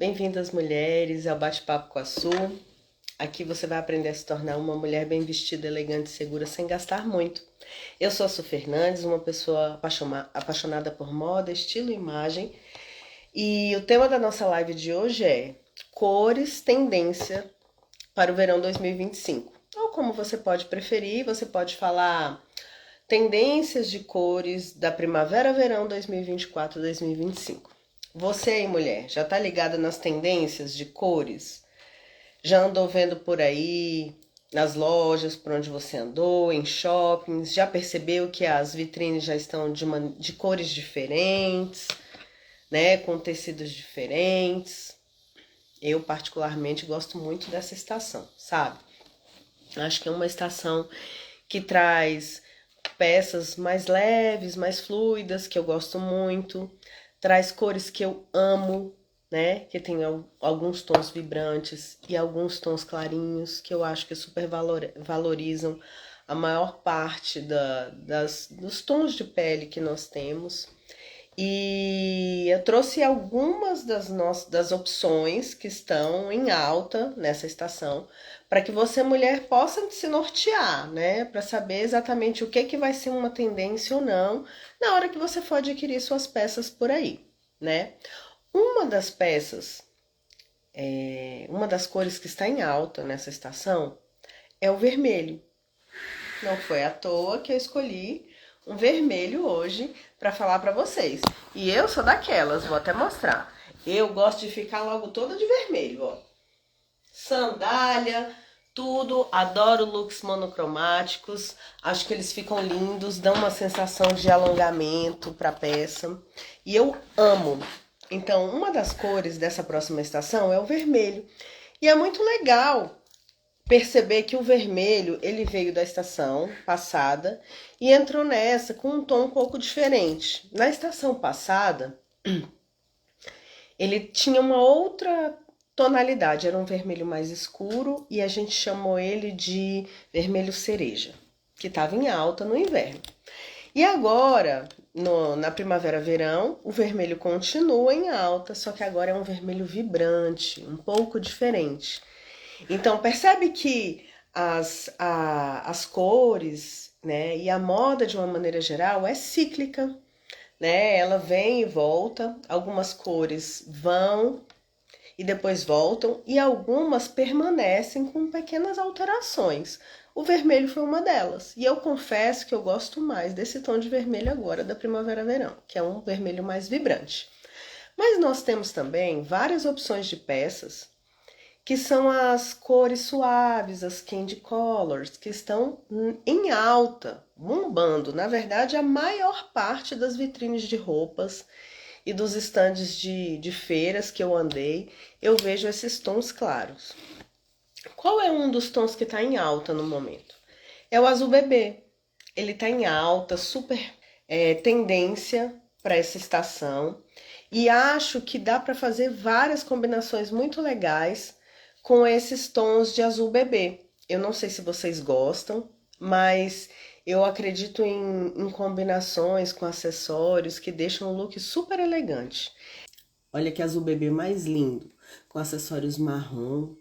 Bem-vindas, mulheres, ao Bate-Papo com a Su. Aqui você vai aprender a se tornar uma mulher bem vestida, elegante e segura sem gastar muito. Eu sou a Su Fernandes, uma pessoa apaixonada por moda, estilo e imagem. E o tema da nossa live de hoje é cores, tendência para o verão 2025. Ou como você pode preferir, você pode falar tendências de cores da primavera-verão 2024-2025. Você aí, mulher, já tá ligada nas tendências de cores? Já andou vendo por aí, nas lojas por onde você andou, em shoppings? Já percebeu que as vitrines já estão de cores diferentes, né? Com tecidos diferentes? Eu, particularmente, gosto muito dessa estação, sabe? Acho que é uma estação que traz peças mais leves, mais fluidas, que eu gosto muito. Traz cores que eu amo, né? Que tem alguns tons vibrantes e alguns tons clarinhos, que eu acho que super valorizam a maior parte dos tons de pele que nós temos. E eu trouxe algumas das opções que estão em alta nessa estação, para que você, mulher, possa se nortear, né? Para saber exatamente o que vai ser uma tendência ou não na hora que você for adquirir suas peças por aí, né? Uma das peças, uma das cores que está em alta nessa estação é o vermelho. Não foi à toa que eu escolhi um vermelho hoje para falar para vocês. E eu sou daquelas, vou até mostrar. Eu gosto de ficar logo toda de vermelho, ó. Sandália, tudo. Adoro looks monocromáticos. Acho que eles ficam lindos, dão uma sensação de alongamento para a peça. E eu amo. Então, uma das cores dessa próxima estação é o vermelho. E é muito legal perceber que o vermelho, ele veio da estação passada e entrou nessa com um tom um pouco diferente. Na estação passada, ele tinha uma outra tonalidade, era um vermelho mais escuro e a gente chamou ele de vermelho cereja, que estava em alta no inverno. E agora, na primavera-verão, o vermelho continua em alta, só que agora é um vermelho vibrante, um pouco diferente. Então, percebe que as cores, né, e a moda de uma maneira geral é cíclica, né? Ela vem e volta, algumas cores vão e depois voltam, e algumas permanecem com pequenas alterações. O vermelho foi uma delas, e eu confesso que eu gosto mais desse tom de vermelho agora da primavera-verão, que é um vermelho mais vibrante. Mas nós temos também várias opções de peças que são as cores suaves, as candy colors, que estão em alta, bombando. Na verdade, a maior parte das vitrines de roupas e dos estandes de feiras que eu andei, eu vejo esses tons claros. Qual é um dos tons que está em alta no momento? É o azul bebê. Ele está em alta, super tendência para essa estação. E acho que dá para fazer várias combinações muito legais com esses tons de azul bebê. Eu não sei se vocês gostam, mas eu acredito em combinações com acessórios que deixam um look super elegante. Olha que azul bebê mais lindo, com acessórios marrom,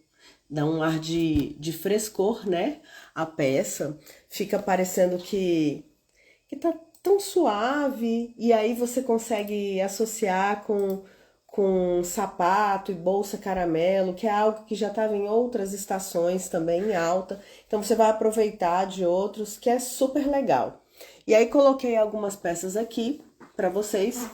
dá um ar de frescor, né? A peça fica parecendo que tá tão suave, e aí você consegue associar com sapato e bolsa caramelo, que é algo que já estava em outras estações também em alta. Então você vai aproveitar de outros, que é super legal. E aí coloquei algumas peças aqui para vocês,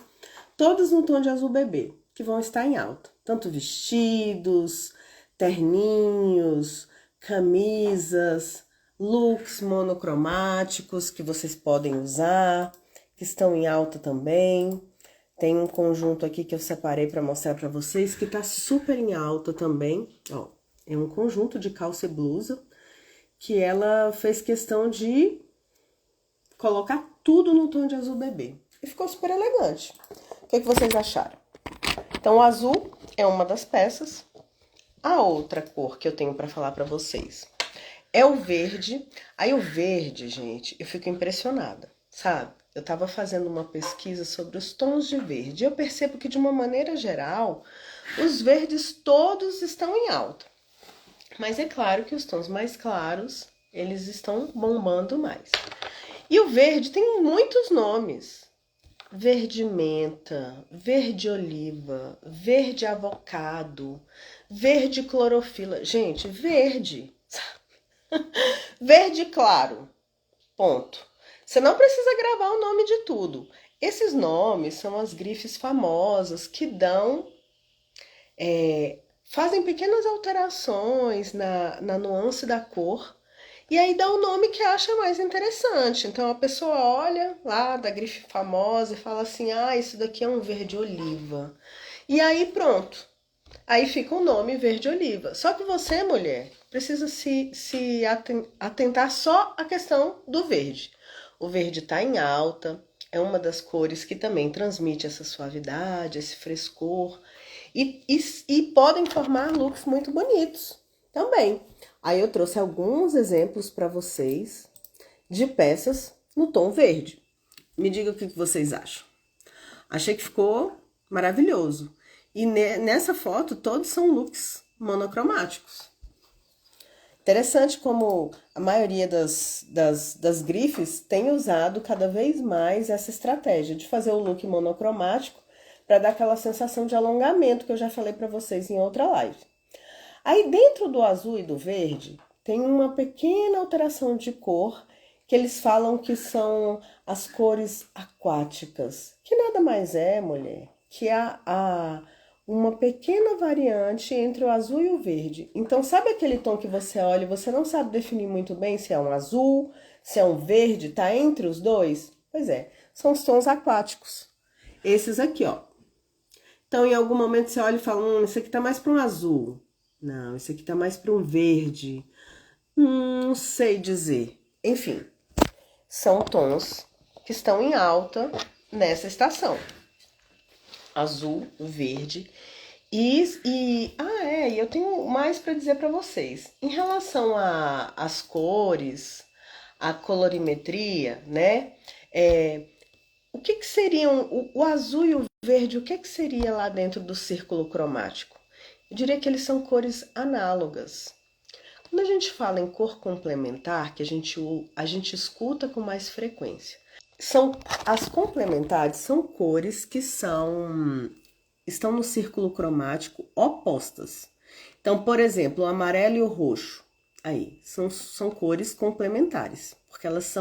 todas no tom de azul bebê, que vão estar em alta. Tanto vestidos, terninhos, camisas, looks monocromáticos que vocês podem usar, que estão em alta também. Tem um conjunto aqui que eu separei para mostrar para vocês, que tá super em alta também, ó. É um conjunto de calça e blusa, que ela fez questão de colocar tudo no tom de azul bebê. E ficou super elegante. O que vocês acharam? Então, o azul é uma das peças. A outra cor que eu tenho para falar para vocês é o verde. Aí o verde, gente, eu fico impressionada, sabe? Eu estava fazendo uma pesquisa sobre os tons de verde. Eu percebo que, de uma maneira geral, Os verdes todos estão em alta. Mas é claro que os tons mais claros, eles estão bombando mais. E o verde tem muitos nomes. Verde menta, verde oliva, verde avocado, verde clorofila. Gente, verde. Verde claro. Ponto. Você não precisa gravar o nome de tudo. Esses nomes são as grifes famosas que fazem pequenas alterações na nuance da cor e aí dá o nome que acha mais interessante. Então a pessoa olha lá da grife famosa e fala assim: ah, isso daqui é um verde oliva. E aí pronto. Aí fica o nome verde oliva. Só que você, mulher, precisa se atentar só à questão do verde. O verde está em alta, é uma das cores que também transmite essa suavidade, esse frescor. E podem formar looks muito bonitos também. Aí eu trouxe alguns exemplos para vocês de peças no tom verde. Me diga o que vocês acham. Achei que ficou maravilhoso. E nessa foto todos são looks monocromáticos. Interessante como a maioria das grifes tem usado cada vez mais essa estratégia de fazer o look monocromático para dar aquela sensação de alongamento que eu já falei para vocês em outra live. Aí dentro do azul e do verde tem uma pequena alteração de cor que eles falam que são as cores aquáticas, que nada mais é, mulher, que uma pequena variante entre o azul e o verde. Então, sabe aquele tom que você olha e você não sabe definir muito bem se é um azul, se é um verde, tá entre os dois? Pois é, são os tons aquáticos. Esses aqui, ó. Então, em algum momento você olha e fala, esse aqui tá mais para um azul. Não, esse aqui tá mais para um verde. Não sei dizer. Enfim, são tons que estão em alta nessa estação. Azul, verde e eu tenho mais para dizer para vocês. Em relação às cores, a colorimetria, né? O que seriam o azul e o verde? O que seria lá dentro do círculo cromático? Eu diria que eles são cores análogas. Quando a gente fala em cor complementar, que a gente escuta com mais frequência, as complementares são cores que estão no círculo cromático opostas. Então, por exemplo, o amarelo e o roxo, aí, são cores complementares, porque elas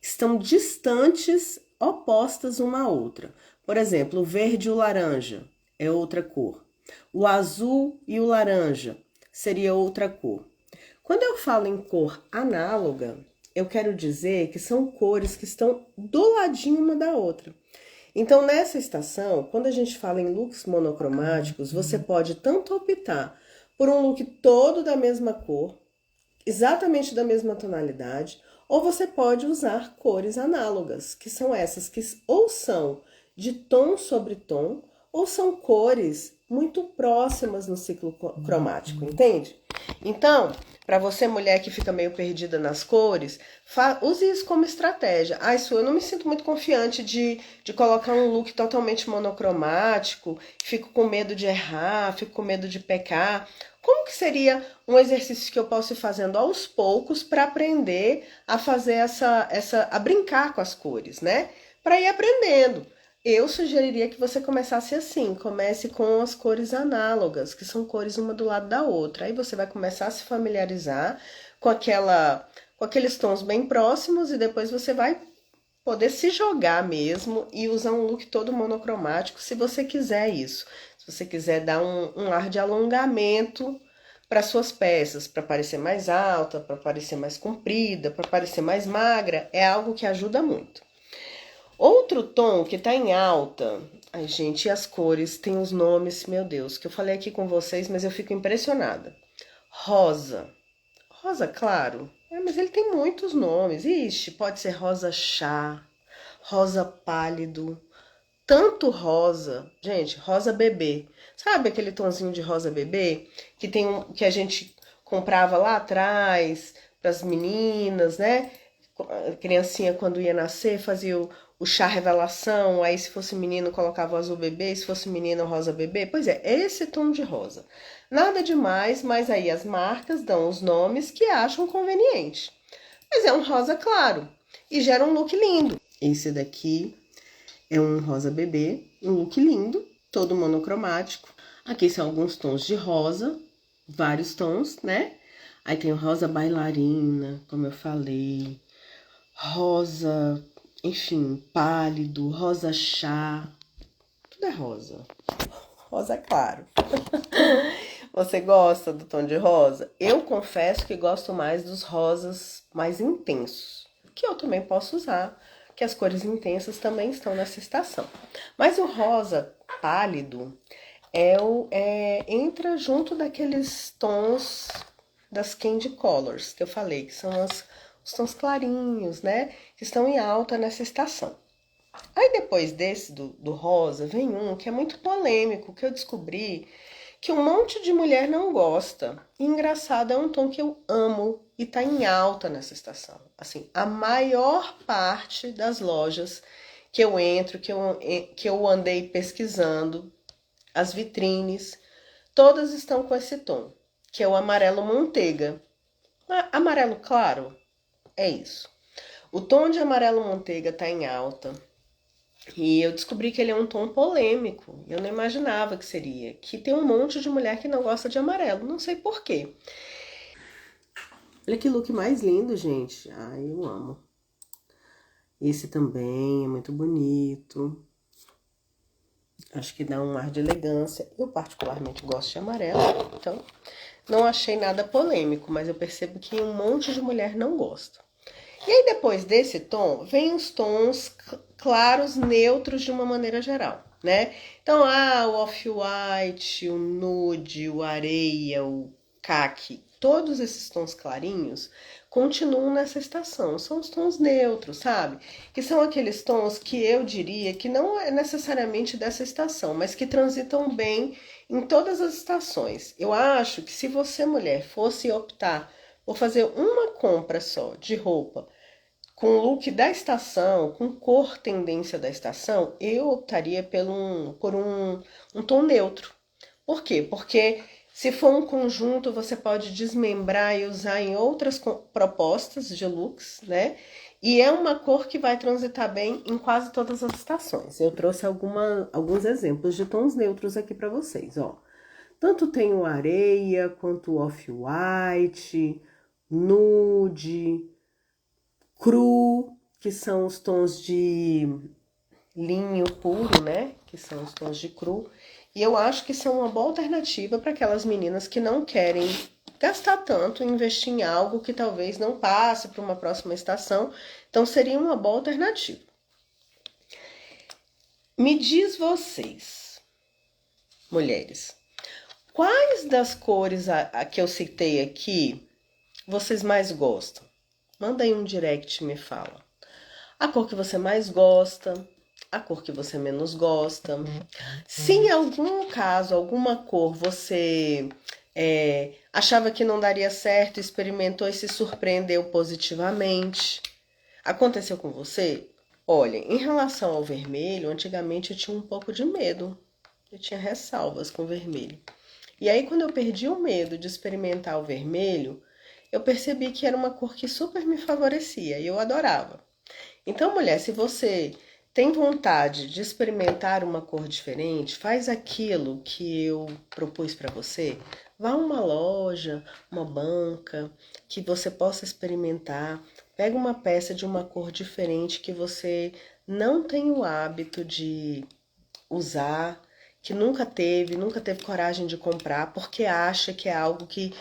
estão distantes, opostas uma à outra. Por exemplo, o verde e o laranja é outra cor. O azul e o laranja seria outra cor. Quando eu falo em cor análoga, eu quero dizer que são cores que estão do ladinho uma da outra. Então, nessa estação, quando a gente fala em looks monocromáticos, você pode tanto optar por um look todo da mesma cor, exatamente da mesma tonalidade, ou você pode usar cores análogas, que são essas que ou são de tom sobre tom, ou são cores muito próximas no ciclo cromático, entende? Então, para você mulher que fica meio perdida nas cores, use isso como estratégia. Su, eu não me sinto muito confiante de colocar um look totalmente monocromático, fico com medo de errar, fico com medo de pecar. Como que seria um exercício que eu posso ir fazendo aos poucos para aprender a fazer a brincar com as cores, né? Para ir aprendendo. Eu sugeriria que você começasse assim, comece com as cores análogas, que são cores uma do lado da outra. Aí você vai começar a se familiarizar com aqueles tons bem próximos e depois você vai poder se jogar mesmo e usar um look todo monocromático, se você quiser isso. Se você quiser dar um ar de alongamento para suas peças, para parecer mais alta, para parecer mais comprida, para parecer mais magra, é algo que ajuda muito. Outro tom que tá em alta, ai gente, e as cores, tem os nomes, meu Deus, que eu falei aqui com vocês, mas eu fico impressionada. Rosa. Rosa claro? Mas ele tem muitos nomes. Ixi, pode ser rosa chá, rosa pálido, tanto rosa. Gente, rosa bebê. Sabe aquele tonzinho de rosa bebê que a gente comprava lá atrás para as meninas, né? A criancinha quando ia nascer fazia o chá revelação, aí se fosse menino colocava o azul bebê, se fosse menino o rosa bebê. Pois é, esse tom de rosa. Nada demais, mas aí as marcas dão os nomes que acham conveniente. Mas é um rosa claro e gera um look lindo. Esse daqui é um rosa bebê, um look lindo, todo monocromático. Aqui são alguns tons de rosa, vários tons, né? Aí tem o rosa bailarina, como eu falei, rosa, enfim, pálido, rosa chá, tudo é rosa. Rosa claro. Você gosta do tom de rosa? Eu confesso que gosto mais dos rosas mais intensos, que eu também posso usar, que as cores intensas também estão nessa estação. Mas o rosa pálido entra junto daqueles tons das candy colors que eu falei, que são os tons clarinhos, né? Que estão em alta nessa estação. Aí depois desse do rosa, vem um que é muito polêmico, que eu descobri que um monte de mulher não gosta. E engraçado, é um tom que eu amo e tá em alta nessa estação. Assim, a maior parte das lojas que eu entro, que eu andei pesquisando, as vitrines, todas estão com esse tom, que é o amarelo manteiga. Amarelo claro, é isso. O tom de amarelo manteiga tá em alta. E eu descobri que ele é um tom polêmico. Eu não imaginava que seria. Que tem um monte de mulher que não gosta de amarelo. Não sei por quê. Olha que look mais lindo, gente. Ai, eu amo. Esse também é muito bonito. Acho que dá um ar de elegância. Eu particularmente gosto de amarelo. Então, não achei nada polêmico. Mas eu percebo que um monte de mulher não gosta. E aí, depois desse tom, vem os tons claros, neutros de uma maneira geral, né? Então, o off-white, o nude, o areia, o caqui, todos esses tons clarinhos continuam nessa estação. São os tons neutros, sabe? Que são aqueles tons que eu diria que não é necessariamente dessa estação, mas que transitam bem em todas as estações. Eu acho que se você, mulher, fosse optar por fazer uma compra só de roupa com look da estação, com cor tendência da estação, eu optaria por um tom neutro. Por quê? Porque se for um conjunto, você pode desmembrar e usar em outras propostas de looks, né? E é uma cor que vai transitar bem em quase todas as estações. Eu trouxe alguns exemplos de tons neutros aqui para vocês, ó. Tanto tem o areia, quanto o off-white, nude, cru, que são os tons de linho puro, né? Que são os tons de cru. E eu acho que são uma boa alternativa para aquelas meninas que não querem gastar tanto, investir em algo que talvez não passe para uma próxima estação. Então, seria uma boa alternativa. Me diz vocês, mulheres, quais das cores que eu citei aqui vocês mais gostam? Manda aí um direct e me fala. A cor que você mais gosta, a cor que você menos gosta. Se em algum caso, alguma cor você achava que não daria certo, experimentou e se surpreendeu positivamente. Aconteceu com você? Olha, em relação ao vermelho, antigamente eu tinha um pouco de medo. Eu tinha ressalvas com o vermelho. E aí, quando eu perdi o medo de experimentar o vermelho, eu percebi que era uma cor que super me favorecia e eu adorava. Então, mulher, se você tem vontade de experimentar uma cor diferente, faz aquilo que eu propus para você. Vá a uma loja, uma banca, que você possa experimentar. Pega uma peça de uma cor diferente que você não tem o hábito de usar, que nunca teve coragem de comprar, porque acha que é algo que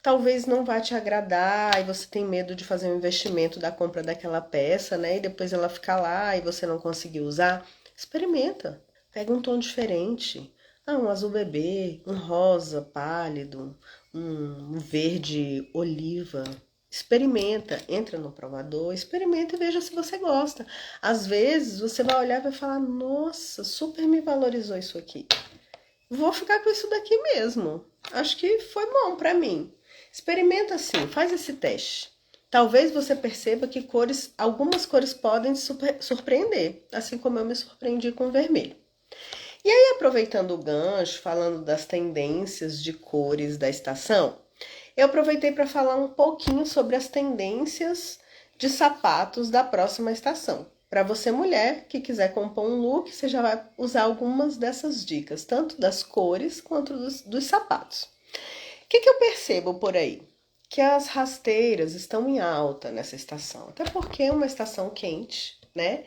talvez não vá te agradar e você tem medo de fazer um investimento da compra daquela peça, né? E depois ela ficar lá e você não conseguir usar. Experimenta. Pega um tom diferente. Um azul bebê, um rosa pálido, um verde oliva. Experimenta, entra no provador, experimenta e veja se você gosta. Às vezes você vai olhar e vai falar: nossa, super me valorizou isso aqui. Vou ficar com isso daqui mesmo. Acho que foi bom pra mim. Experimenta assim, faz esse teste. talvez você perceba que algumas cores podem te surpreender, assim como eu me surpreendi com o vermelho. E aí, aproveitando o gancho, falando das tendências de cores da estação, eu aproveitei para falar um pouquinho sobre as tendências de sapatos da próxima estação. Para você, mulher, que quiser compor um look, você já vai usar algumas dessas dicas, tanto das cores quanto dos sapatos. O que eu percebo por aí? Que as rasteiras estão em alta nessa estação, até porque é uma estação quente, né?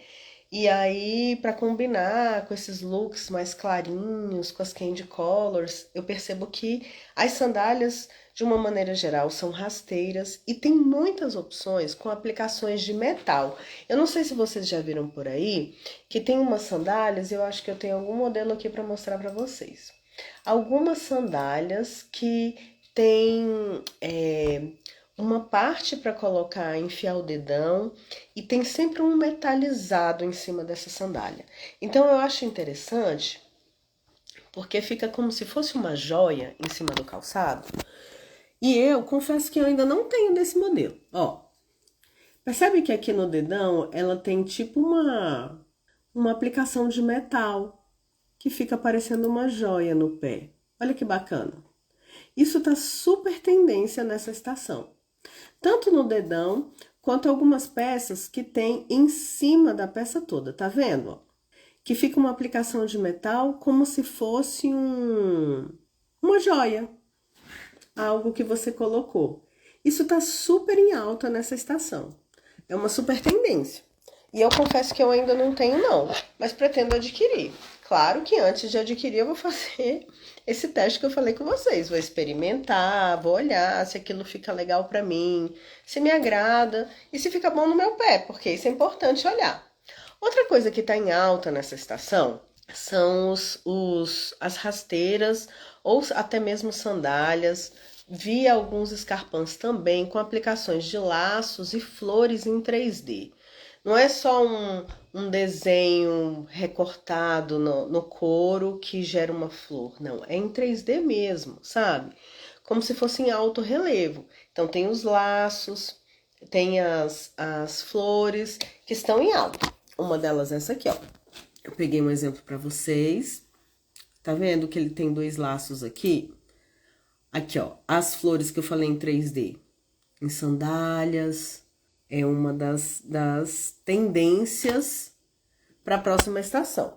E aí, para combinar com esses looks mais clarinhos, com as candy colors, eu percebo que as sandálias, de uma maneira geral, são rasteiras e tem muitas opções com aplicações de metal. Eu não sei se vocês já viram por aí, que tem umas sandálias, eu acho que eu tenho algum modelo aqui para mostrar para vocês. Algumas sandálias que tem uma parte para colocar, enfiar o dedão, e tem sempre um metalizado em cima dessa sandália. Então eu acho interessante, porque fica como se fosse uma joia em cima do calçado. E eu confesso que eu ainda não tenho desse modelo. Ó, percebe que aqui no dedão ela tem tipo uma aplicação de metal que fica parecendo uma joia no pé. Olha que bacana. Isso tá super tendência nessa estação. Tanto no dedão, quanto algumas peças que tem em cima da peça toda, tá vendo? Que fica uma aplicação de metal como se fosse uma joia, algo que você colocou. Isso tá super em alta nessa estação. É uma super tendência. E eu confesso que eu ainda não tenho não, mas pretendo adquirir. Claro que antes de adquirir eu vou fazer esse teste que eu falei com vocês. Vou experimentar, vou olhar se aquilo fica legal pra mim, se me agrada e se fica bom no meu pé, porque isso é importante olhar. Outra coisa que tá em alta nessa estação são as rasteiras ou até mesmo sandálias. Vi alguns escarpãs também com aplicações de laços e flores em 3D. Não é só um desenho recortado no couro que gera uma flor, não. É em 3D mesmo, sabe? Como se fosse em alto relevo. Então tem os laços, tem as flores que estão em alto. Uma delas é essa aqui, ó. Eu peguei um exemplo para vocês. Tá vendo que ele tem dois laços aqui? Aqui, ó, as flores que eu falei em 3D. Em sandálias. É uma das tendências para a próxima estação.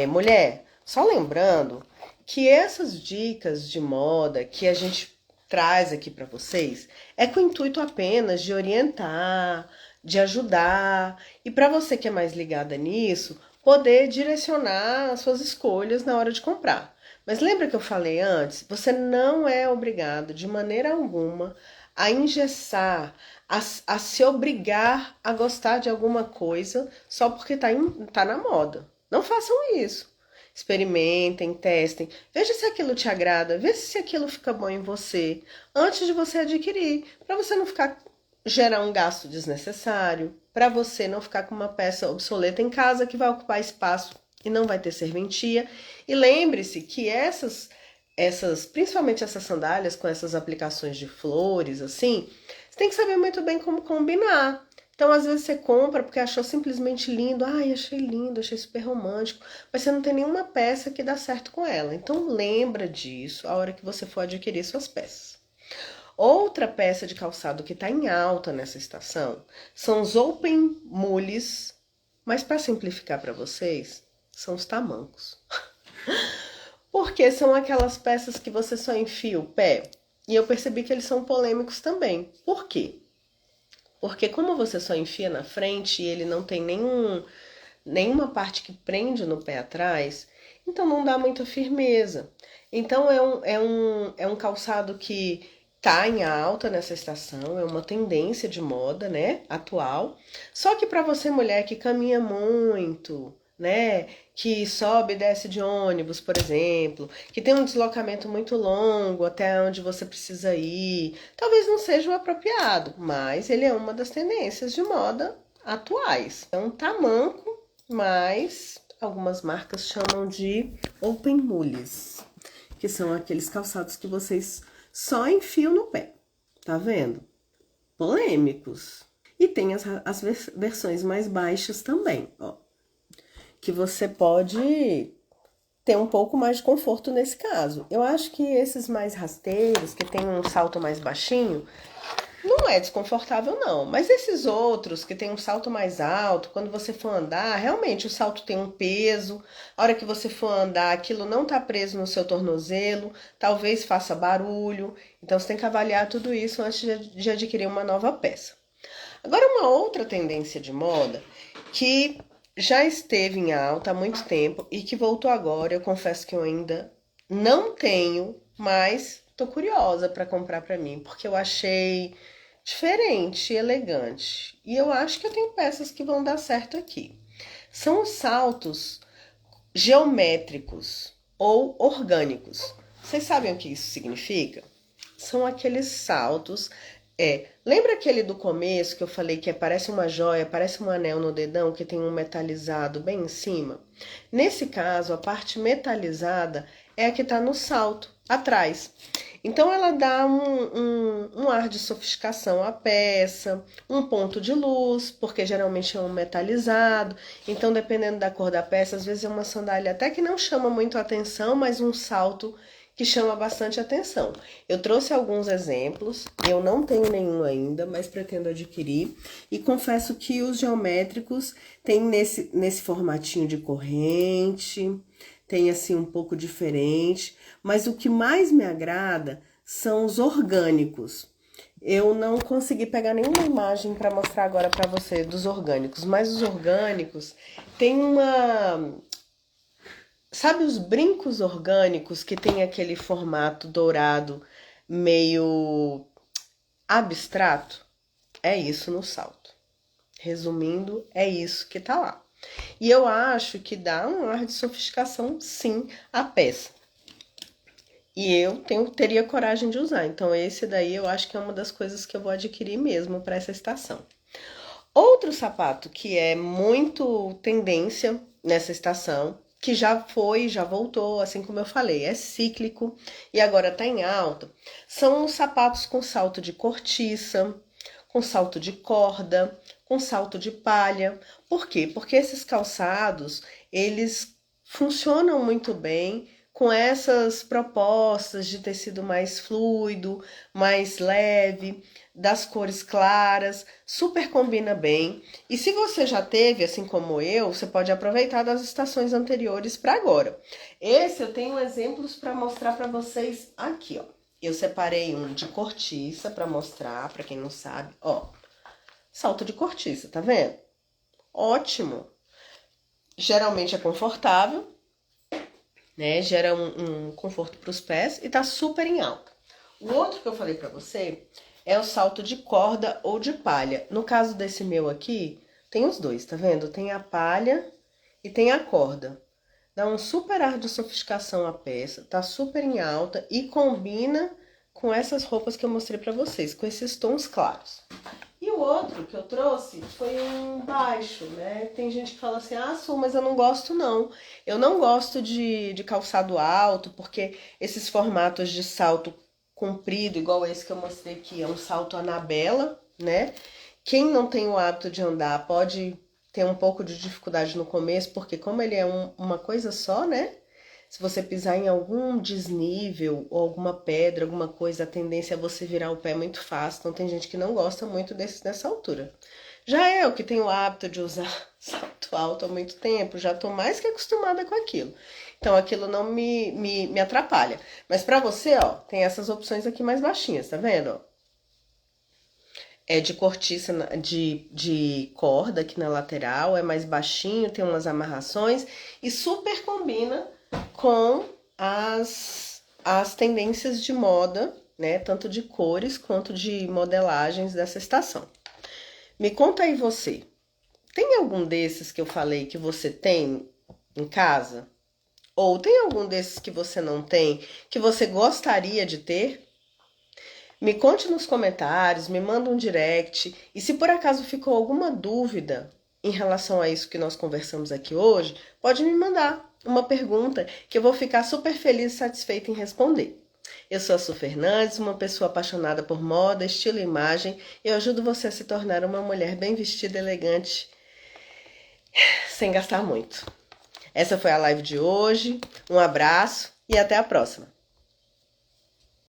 Mulher, só lembrando que essas dicas de moda que a gente traz aqui para vocês é com o intuito apenas de orientar, de ajudar e para você que é mais ligada nisso, poder direcionar as suas escolhas na hora de comprar. Mas lembra que eu falei antes? Você não é obrigado de maneira alguma a engessar, a se obrigar a gostar de alguma coisa só porque tá na moda. Não façam isso. Experimentem, testem, veja se aquilo te agrada, veja se aquilo fica bom em você, antes de você adquirir, para você não gerar um gasto desnecessário, para você não ficar com uma peça obsoleta em casa que vai ocupar espaço e não vai ter serventia. E lembre-se que principalmente essas sandálias com essas aplicações de flores, assim, você tem que saber muito bem como combinar. Então, às vezes você compra porque achou simplesmente lindo. Ai, achei lindo, achei super romântico. Mas você não tem nenhuma peça que dá certo com ela. Então, lembra disso a hora que você for adquirir suas peças. Outra peça de calçado que está em alta nessa estação são os open mules. Mas para simplificar para vocês, são os tamancos. Porque são aquelas peças que você só enfia o pé. E eu percebi que eles são polêmicos também. Por quê? Porque como você só enfia na frente e ele não tem nenhuma parte que prende no pé atrás, então não dá muita firmeza. Então é um calçado que tá em alta nessa estação, é uma tendência de moda, né, atual. Só que para você mulher que caminha muito, né, que sobe e desce de ônibus, por exemplo, que tem um deslocamento muito longo até onde você precisa ir, talvez não seja o apropriado, mas ele é uma das tendências de moda atuais. É um tamanco, mas algumas marcas chamam de open mules, que são aqueles calçados que vocês só enfiam no pé, tá vendo? polêmicos. E tem as versões mais baixas também, ó, que você pode ter um pouco mais de conforto nesse caso. Eu acho que esses mais rasteiros, que tem um salto mais baixinho, não é desconfortável não, mas esses outros que tem um salto mais alto, quando você for andar, realmente o salto tem um peso, a hora que você for andar, aquilo não tá preso no seu tornozelo, talvez faça barulho, então você tem que avaliar tudo isso antes de adquirir uma nova peça. Agora, uma outra tendência de moda que já esteve em alta há muito tempo e que voltou agora, eu confesso que eu ainda não tenho, mas tô curiosa para comprar para mim, porque eu achei diferente e elegante. E eu acho que eu tenho peças que vão dar certo aqui. São os saltos geométricos ou orgânicos. Vocês sabem o que isso significa? São aqueles saltos. Lembra aquele do começo que eu falei que parece uma joia, parece um anel no dedão que tem um metalizado bem em cima? Nesse caso, a parte metalizada é a que está no salto, atrás. Então ela dá um ar de sofisticação à peça, um ponto de luz, porque geralmente é um metalizado. Então, dependendo da cor da peça, às vezes é uma sandália até que não chama muito a atenção, mas um salto que chama bastante atenção. Eu trouxe alguns exemplos, eu não tenho nenhum ainda, mas pretendo adquirir. E confesso que os geométricos têm nesse formatinho de corrente, tem assim um pouco diferente, mas o que mais me agrada são os orgânicos. Eu não consegui pegar nenhuma imagem para mostrar agora para você dos orgânicos, mas os orgânicos têm uma... Sabe os brincos orgânicos que tem aquele formato dourado meio abstrato? É isso no salto. Resumindo, é isso que tá lá. E eu acho que dá um ar de sofisticação, sim, à peça. E eu teria coragem de usar. Então, esse daí eu acho que é uma das coisas que eu vou adquirir mesmo para essa estação. Outro sapato que é muito tendência nessa estação, que já foi, já voltou, assim como eu falei, é cíclico e agora tá em alta, são os sapatos com salto de cortiça, com salto de corda, com salto de palha. Por quê? Porque esses calçados, eles funcionam muito bem com essas propostas de tecido mais fluido, mais leve, das cores claras, super combina bem. E se você já teve, assim como eu, você pode aproveitar das estações anteriores para agora. Esse eu tenho exemplos para mostrar para vocês aqui, ó. Eu separei um de cortiça para mostrar, para quem não sabe, ó. Salto de cortiça, tá vendo? Ótimo. Geralmente é confortável, né? Gera um conforto para os pés e tá super em alta. O outro que eu falei para você é o salto de corda ou de palha. No caso desse meu aqui, tem os dois, tá vendo? Tem a palha e tem a corda. Dá um super ar de sofisticação à peça, tá super em alta e combina com essas roupas que eu mostrei pra vocês, com esses tons claros. E o outro que eu trouxe foi um baixo, né? Tem gente que fala assim, ah, Su, mas eu não gosto não. Eu não gosto de calçado alto, porque esses formatos de salto comprido, igual esse que eu mostrei aqui, é um salto Anabela, né? Quem não tem o hábito de andar pode ter um pouco de dificuldade no começo, porque como ele é uma coisa só, né? Se você pisar em algum desnível ou alguma pedra, alguma coisa, a tendência é você virar o pé muito fácil. Então tem gente que não gosta muito dessa altura. Já eu, que tenho o hábito de usar salto alto há muito tempo, já tô mais que acostumada com aquilo. Então aquilo não me atrapalha. Mas pra você, ó, tem essas opções aqui mais baixinhas, tá vendo? É de cortiça, de corda aqui na lateral, é mais baixinho, tem umas amarrações e super combina com as tendências de moda, né? Tanto de cores quanto de modelagens dessa estação. Me conta aí você, tem algum desses que eu falei que você tem em casa? Ou tem algum desses que você não tem, que você gostaria de ter? Me conte nos comentários, me manda um direct. E se por acaso ficou alguma dúvida em relação a isso que nós conversamos aqui hoje, pode me mandar uma pergunta que eu vou ficar super feliz e satisfeita em responder. Eu sou a Su Fernandes, uma pessoa apaixonada por moda, estilo e imagem. Eu ajudo você a se tornar uma mulher bem vestida, elegante, sem gastar muito. Essa foi a live de hoje. Um abraço e até a próxima.